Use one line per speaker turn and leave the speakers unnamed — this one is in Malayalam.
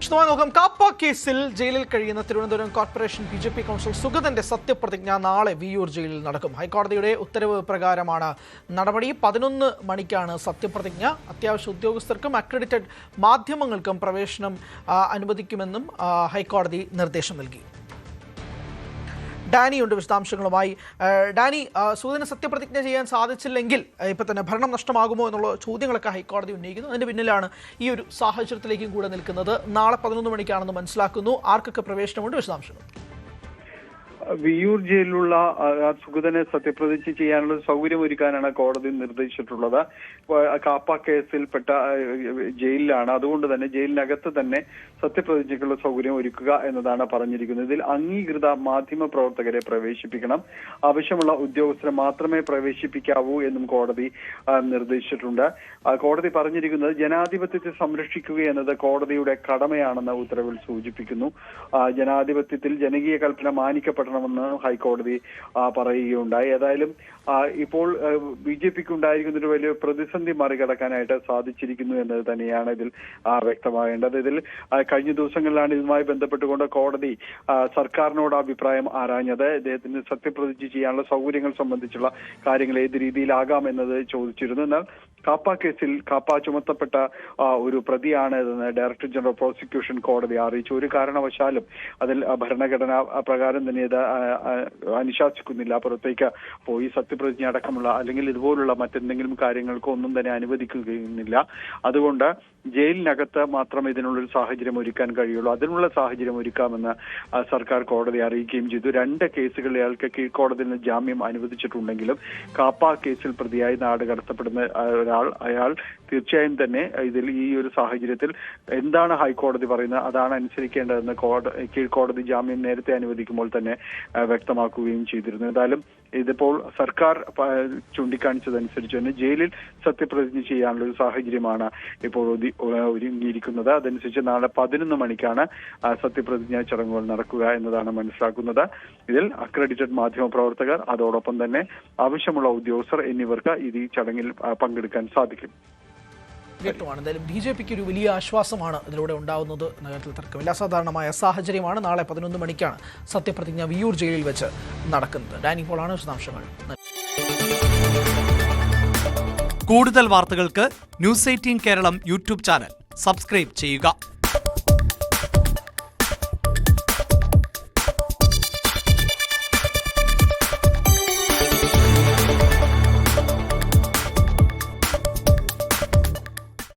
വിശദമായി നോക്കാം. കാപ്പ കേസിൽ ജയിലിൽ കഴിയുന്ന തിരുവനന്തപുരം കോർപ്പറേഷൻ BJP കൗൺസിലർ സുഗതന്റെ സത്യപ്രതിജ്ഞ നാളെ വിയ്യൂർ ജയിലിൽ നടക്കും. ഹൈക്കോടതിയുടെ ഉത്തരവ് പ്രകാരമാണ് നടപടി. 11 മണിക്കാണ് സത്യപ്രതിജ്ഞ. അത്യാവശ്യ ഉദ്യോഗസ്ഥർക്കും അക്രഡിറ്റഡ് മാധ്യമങ്ങൾക്കും പ്രവേശനം അനുവദിക്കുമെന്നും ഹൈക്കോടതി നിർദ്ദേശം നൽകി. ഡാനിയുണ്ട് വിശദാംശങ്ങളുമായി. ഡാനി, സുഗതന് സത്യപ്രതിജ്ഞ ചെയ്യാൻ സാധിച്ചില്ലെങ്കിൽ ഇപ്പം തന്നെ ഭരണം നഷ്ടമാകുമോ എന്നുള്ള ചോദ്യങ്ങളൊക്കെ ഹൈക്കോടതി ഉന്നയിക്കുന്നു. അതിൻ്റെ പിന്നിലാണ് ഈ ഒരു സാഹചര്യത്തിലേക്കും കൂടെ നിൽക്കുന്നത്. നാളെ 11 മണിക്കാണെന്ന് മനസ്സിലാക്കുന്നു. ആർക്കൊക്കെ പ്രവേശനമുണ്ട്? വിശദാംശങ്ങൾ.
വിയ്യൂർ ജയിലിലുള്ള സുഗതനെ സത്യപ്രതിജ്ഞ ചെയ്യാനുള്ള സൗകര്യം ഒരുക്കാനാണ് കോടതി നിർദ്ദേശിച്ചിട്ടുള്ളത്. കാപ്പ കേസിൽപ്പെട്ട ജയിലിലാണ്. അതുകൊണ്ട് തന്നെ ജയിലിനകത്ത് തന്നെ സത്യപ്രതിജ്ഞയ്ക്കുള്ള സൗകര്യം ഒരുക്കുക എന്നതാണ് പറഞ്ഞിരിക്കുന്നത്. ഇതിൽ അംഗീകൃത മാധ്യമ പ്രവർത്തകരെ പ്രവേശിപ്പിക്കണം. ആവശ്യമുള്ള ഉദ്യോഗസ്ഥരെ മാത്രമേ പ്രവേശിപ്പിക്കാവൂ എന്നും കോടതി നിർദ്ദേശിച്ചിട്ടുണ്ട്. കോടതി പറഞ്ഞിരിക്കുന്നത് ജനാധിപത്യത്തെ സംരക്ഷിക്കുക എന്നത് കോടതിയുടെ കടമയാണെന്ന് ഉത്തരവിൽ സൂചിപ്പിക്കുന്നു. ജനാധിപത്യത്തിൽ ജനകീയ കൽപ്പന മാനിക്കപ്പെടണമെന്ന് ഹൈക്കോടതി പറയുകയുണ്ടായി. ഏതായാലും ഇപ്പോൾ BJPക്ക് ഉണ്ടായിരിക്കുന്ന ഒരു വലിയ പ്രതിസന്ധി മറികടക്കാനായിട്ട് സാധിച്ചിരിക്കുന്നു എന്നത് തന്നെയാണ് ഇതിൽ വ്യക്തമാകേണ്ടത്. ഇതിൽ കഴിഞ്ഞ ദിവസങ്ങളിലാണ് ഇതുമായി ബന്ധപ്പെട്ടുകൊണ്ട് കോടതി സർക്കാരിനോട് അഭിപ്രായം ആരാഞ്ഞത്. ഇദ്ദേഹത്തിന് സത്യപ്രതിജ്ഞ ചെയ്യാനുള്ള സൗകര്യങ്ങൾ സംബന്ധിച്ചുള്ള കാര്യങ്ങൾ ഏത് രീതിയിലാകാം എന്നത് ചോദിച്ചിരുന്നു. എന്നാൽ കാപ്പ കേസിൽ കാപ്പ ചുമത്തപ്പെട്ട ഒരു പ്രതിയാണ് ഇതെന്ന് ഡയറക്ടർ ജനറൽ പ്രോസിക്യൂഷൻ കോടതി അറിയിച്ചു. ഒരു കാരണവശാലും അതിൽ ഭരണഘടനാ പ്രകാരം തന്നെ ഇത് അനുശാസിക്കുന്നില്ല. പുറത്തേക്ക് പോയി സത്യപ്രതിജ്ഞ അടക്കമുള്ള അല്ലെങ്കിൽ ഇതുപോലുള്ള മറ്റെന്തെങ്കിലും കാര്യങ്ങൾക്കോ ഒന്നും തന്നെ അനുവദിക്കുകയുമില്ല. അതുകൊണ്ട് ജയിലിനകത്ത് മാത്രം ഇതിനുള്ളൊരു സാഹചര്യം ഒരുക്കാൻ കഴിയുള്ളൂ. അതിനുള്ള സാഹചര്യം ഒരുക്കാമെന്ന് സർക്കാർ കോടതി അറിയിക്കുകയും ചെയ്തു. 2 കേസുകളിൽ അയാൾക്ക് കീഴ്ക്കോടതിയിൽ നിന്ന് ജാമ്യം അനുവദിച്ചിട്ടുണ്ടെങ്കിലും കാപ്പ കേസിൽ പ്രതിയായി നാട് കടത്തപ്പെടുന്ന അയാൾ തീർച്ചയായും തന്നെ ഇതിൽ ഈ ഒരു സാഹചര്യത്തിൽ എന്താണ് ഹൈക്കോടതി പറയുന്നത് അതാണ് അനുസരിക്കേണ്ടതെന്ന് കീഴ്ക്കോടതി ജാമ്യം നേരത്തെ അനുവദിക്കുമ്പോൾ തന്നെ വ്യക്തമാക്കുകയും ചെയ്തിരുന്നു. എന്തായാലും ഇതിപ്പോൾ സർക്കാർ ചൂണ്ടിക്കാണിച്ചതനുസരിച്ച് തന്നെ ജയിലിൽ സത്യപ്രതിജ്ഞ ചെയ്യാനുള്ള ഒരു സാഹചര്യമാണ് ഇപ്പോൾ ഒരുങ്ങിയിരിക്കുന്നത്. അതനുസരിച്ച് നാളെ 11 മണിക്കാണ് സത്യപ്രതിജ്ഞാ ചടങ്ങുകൾ നടക്കുക എന്നതാണ് മനസ്സിലാക്കുന്നത്. ഇതിൽ അക്രഡിറ്റഡ് മാധ്യമ പ്രവർത്തകർ അതോടൊപ്പം തന്നെ ആവശ്യമുള്ള ഉദ്യോഗസ്ഥർ എന്നിവർക്ക് ഈ ചടങ്ങിൽ പങ്കെടുക്കാൻ സാധിക്കും.
വ്യക്തമാണ്. എന്തായാലും BJPക്ക് ഒരു വലിയ ആശ്വാസമാണ് ഇതിലൂടെ ഉണ്ടാകുന്നത് എന്ന കാര്യത്തിൽ തർക്കമില്ല. അസാധാരണമായ സാഹചര്യമാണ്. നാളെ 11 മണിക്കാണ് സത്യപ്രതിജ്ഞ വിയ്യൂർ ജയിലിൽ വെച്ച് നടക്കുന്നത്. ഡാനി പോളാണ് വിശദാംശങ്ങൾ.
കൂടുതൽ വാർത്തകൾക്ക് News 18 Keralam YouTube channel subscribe ചെയ്യുക.